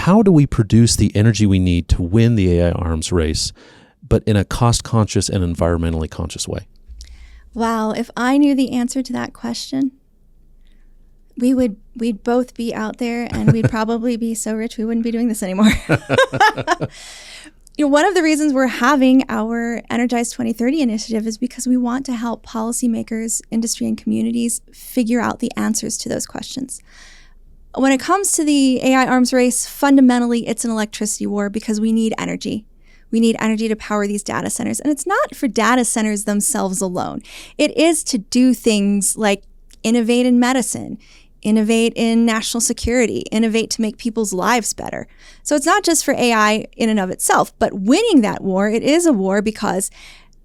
how do we produce the energy we need to win the AI arms race, but in a cost-conscious and environmentally conscious way? Wow, if I knew the answer to that question, we'd both be out there and we'd probably be so rich we wouldn't be doing this anymore. One of the reasons we're having our Energize 2030 initiative is because we want to help policymakers, industry, and communities figure out the answers to those questions. When it comes to the AI arms race, fundamentally, it's an electricity war because we need energy. We need energy to power these data centers. And it's not for data centers themselves alone. It is to do things like innovate in medicine, innovate in national security, innovate to make people's lives better. So it's not just for AI in and of itself, but winning that war, it is a war because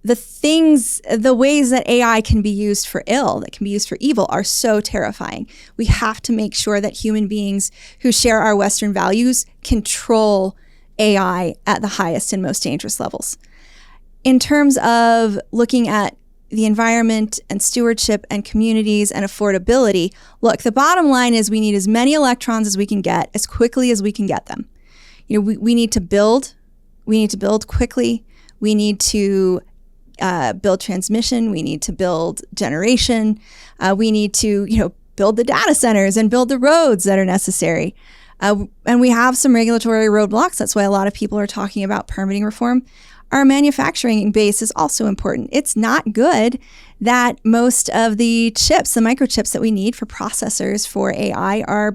the ways that AI can be used for ill, that can be used for evil, are so terrifying. We have to make sure that human beings who share our Western values control AI at the highest and most dangerous levels. In terms of looking at the environment and stewardship and communities and affordability, look, the bottom line is we need as many electrons as we can get as quickly as we can get them. We need to build. We need to build quickly. We need to build transmission. We need to build generation. We need to, build the data centers and build the roads that are necessary. And we have some regulatory roadblocks. That's why a lot of people are talking about permitting reform. Our manufacturing base is also important. It's not good that most of the chips, the microchips that we need for processors for AI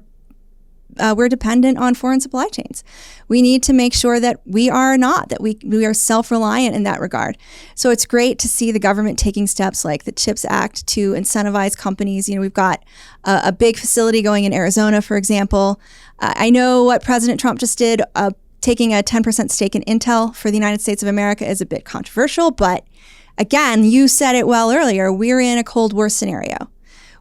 we're dependent on foreign supply chains. We need to make sure that we are not, that we are self-reliant in that regard. So it's great to see the government taking steps like the CHIPS Act to incentivize companies. We've got a big facility going in Arizona, for example. I know what President Trump just did, taking a 10% stake in Intel for the United States of America is a bit controversial, but again, you said it well earlier, we're in a Cold War scenario.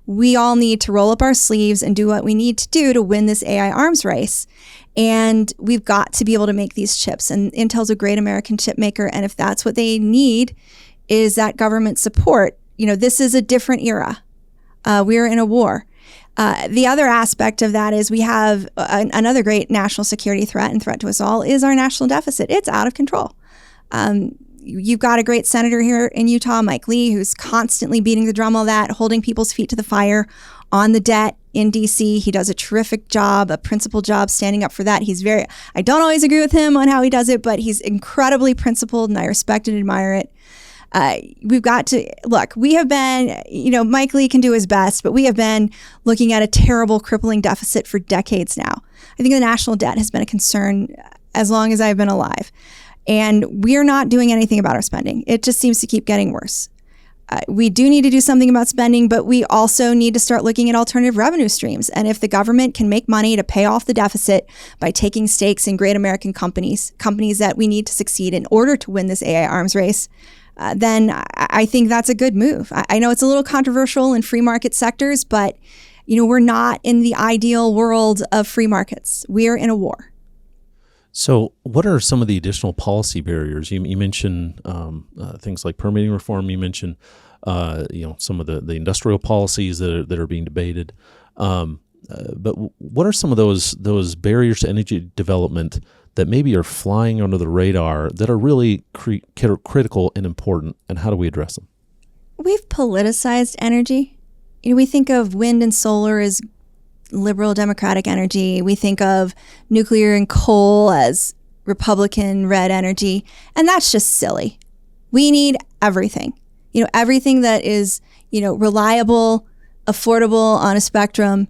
We all need to roll up our sleeves and do what we need to do to win this AI arms race. And we've got to be able to make these chips. And Intel's a great American chip maker. And if that's what they need is that government support, this is a different era. We're in a war. The other aspect of that is we have another great national security threat and threat to us all is our national deficit. It's out of control. You've got a great senator here in Utah, Mike Lee, who's constantly beating the drum on that, holding people's feet to the fire on the debt in DC. He does a terrific job, a principled job standing up for that. I don't always agree with him on how he does it, but he's incredibly principled and I respect and admire it. We've got to, look, we have been, Mike Lee can do his best, but we have been looking at a terrible, crippling deficit for decades now. I think the national debt has been a concern as long as I've been alive. And we're not doing anything about our spending. It just seems to keep getting worse. We do need to do something about spending, but we also need to start looking at alternative revenue streams. And if the government can make money to pay off the deficit by taking stakes in great American companies that we need to succeed in order to win this AI arms race, then I think that's a good move. I know it's a little controversial in free market sectors, but we're not in the ideal world of free markets. We're in a war. So what are some of the additional policy barriers? You mentioned things like permitting reform. You mentioned some of the industrial policies that are being debated. But what are some of those barriers to energy development that maybe are flying under the radar that are really critical and important, and how do we address them? We've politicized energy. We think of wind and solar as liberal democratic energy. We think of nuclear and coal as Republican red energy, and that's just silly. We need everything. Everything that is, reliable, affordable on a spectrum,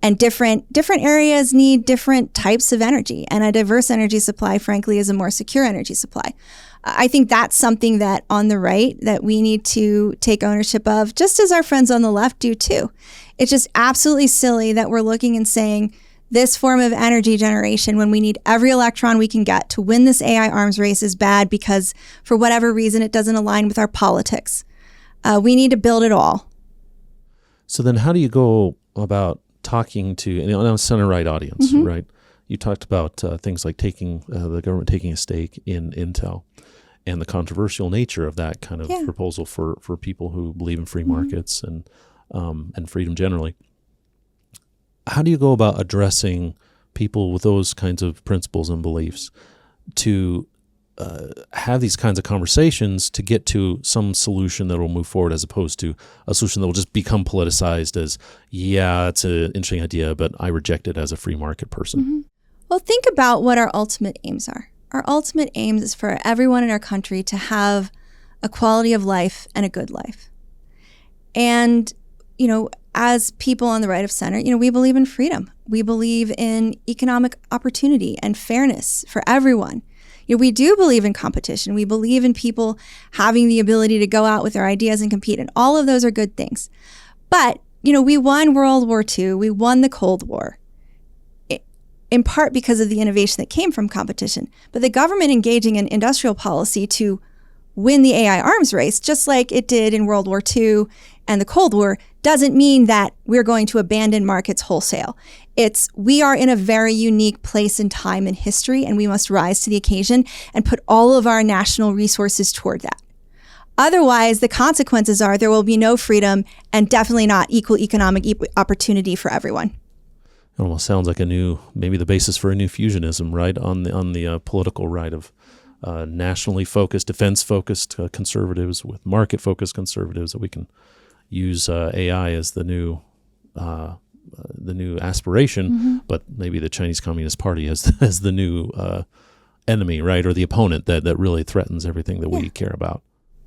and different areas need different types of energy, and a diverse energy supply, frankly, is a more secure energy supply. I think that's something that on the right that we need to take ownership of, just as our friends on the left do too. It's just absolutely silly that we're looking and saying this form of energy generation, when we need every electron we can get to win this AI arms race, is bad because for whatever reason it doesn't align with our politics. We need to build it all. So then how do you go about talking to a center-right audience, Mm-hmm. right? You talked about things like the government taking a stake in Intel and the controversial nature of that kind of proposal for people who believe in free markets and freedom generally. How do you go about addressing people with those kinds of principles and beliefs to have these kinds of conversations to get to some solution that will move forward, as opposed to a solution that will just become politicized as, yeah, it's an interesting idea, but I reject it as a free market person. Mm-hmm. Well, think about what our ultimate aims are. Our ultimate aims is for everyone in our country to have a quality of life and a good life. And, as people on the right of center, we believe in freedom. We believe in economic opportunity and fairness for everyone. We do believe in competition. We believe in people having the ability to go out with their ideas and compete. And all of those are good things. But, we won World War II. We won the Cold War, in part because of the innovation that came from competition. But the government engaging in industrial policy to win the AI arms race, just like it did in World War II and the Cold War, doesn't mean that we're going to abandon markets wholesale. We are in a very unique place and time in history, and we must rise to the occasion and put all of our national resources toward that. Otherwise, the consequences are there will be no freedom and definitely not equal economic opportunity for everyone. It almost sounds like maybe the basis for a new fusionism, right? On the political right of nationally focused, defense-focused conservatives with market-focused conservatives, that we can use AI as the new aspiration, but maybe the Chinese Communist Party as the new enemy, right, or the opponent that really threatens everything that we care about.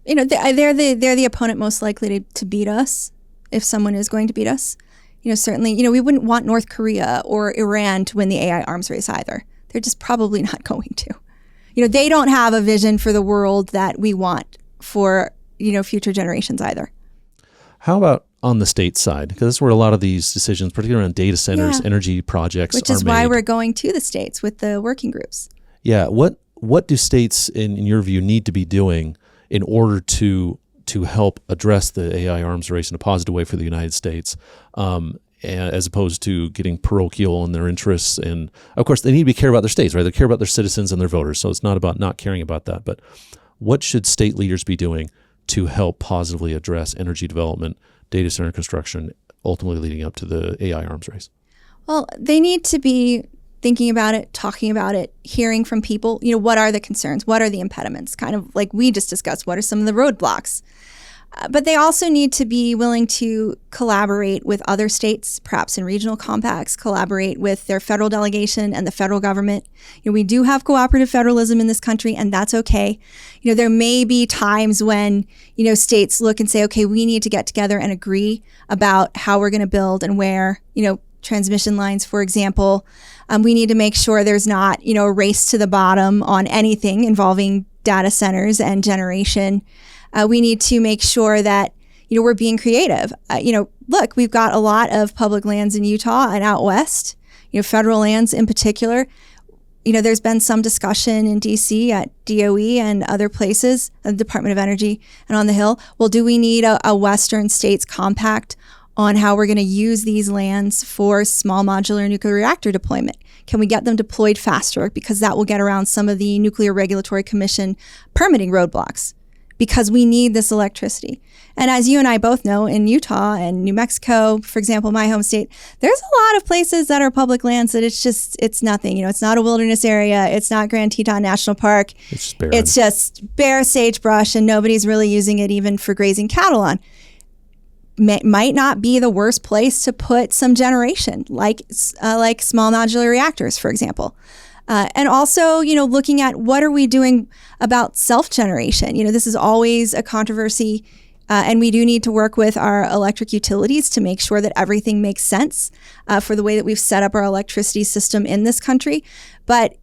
They're the opponent most likely to beat us, if someone is going to beat us. Certainly, we wouldn't want North Korea or Iran to win the AI arms race either. They're just probably not going to. They don't have a vision for the world that we want for, future generations either. How about on the state side? Because that's where a lot of these decisions, particularly on data centers, energy projects, which is why we're going to the states with the working groups. Yeah. What do states, in your view, need to be doing in order to help address the AI arms race in a positive way for the United States, as opposed to getting parochial in their interests? And of course, they need to care about their states, right? They care about their citizens and their voters. So it's not about not caring about that. But what should state leaders be doing to help positively address energy development, data center construction, ultimately leading up to the AI arms race? Well, they need to be thinking about it, talking about it, hearing from people. What are the concerns? What are the impediments? Kind of like we just discussed, what are some of the roadblocks? But they also need to be willing to collaborate with other states, perhaps in regional compacts, collaborate with their federal delegation and the federal government. We do have cooperative federalism in this country, and that's okay. There may be times when, states look and say, okay, we need to get together and agree about how we're going to build and where, transmission lines, for example. We need to make sure there's not, a race to the bottom on anything involving data centers and generation. We need to make sure that, we're being creative. Look, we've got a lot of public lands in Utah and out west, federal lands in particular. There's been some discussion in DC at DOE and other places, the Department of Energy and on the Hill. Well, do we need a Western states compact on how we're going to use these lands for small modular nuclear reactor deployment? Can we get them deployed faster? Because that will get around some of the Nuclear Regulatory Commission permitting roadblocks, because we need this electricity. And as you and I both know, in Utah and New Mexico, for example, my home state, there's a lot of places that are public lands that it's nothing. It's not a wilderness area. It's not Grand Teton National Park. It's just bare sagebrush, and nobody's really using it even for grazing cattle on. Might not be the worst place to put some generation, like small modular reactors, for example. And also, looking at what are we doing about self-generation? This is always a controversy, and we do need to work with our electric utilities to make sure that everything makes sense for the way that we've set up our electricity system in this country. But,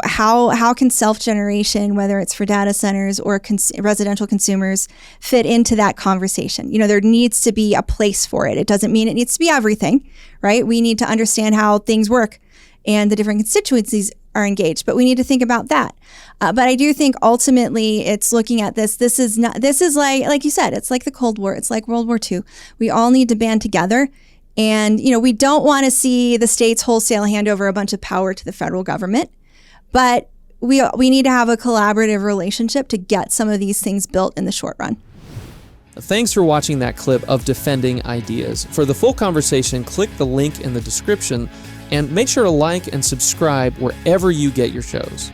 how can self-generation, whether it's for data centers or residential consumers, fit into that conversation? There needs to be a place for it. It doesn't mean it needs to be everything, right? We need to understand how things work and the different constituencies are engaged, but we need to think about that. But I do think ultimately it's looking at this. This is like you said, it's like the Cold War. It's like World War II. We all need to band together. And, we don't want to see the states wholesale hand over a bunch of power to the federal government, but we need to have a collaborative relationship to get some of these things built in the short run. Thanks for watching that clip of Defending Ideas. For the full conversation, click the link in the description. And make sure to like and subscribe wherever you get your shows.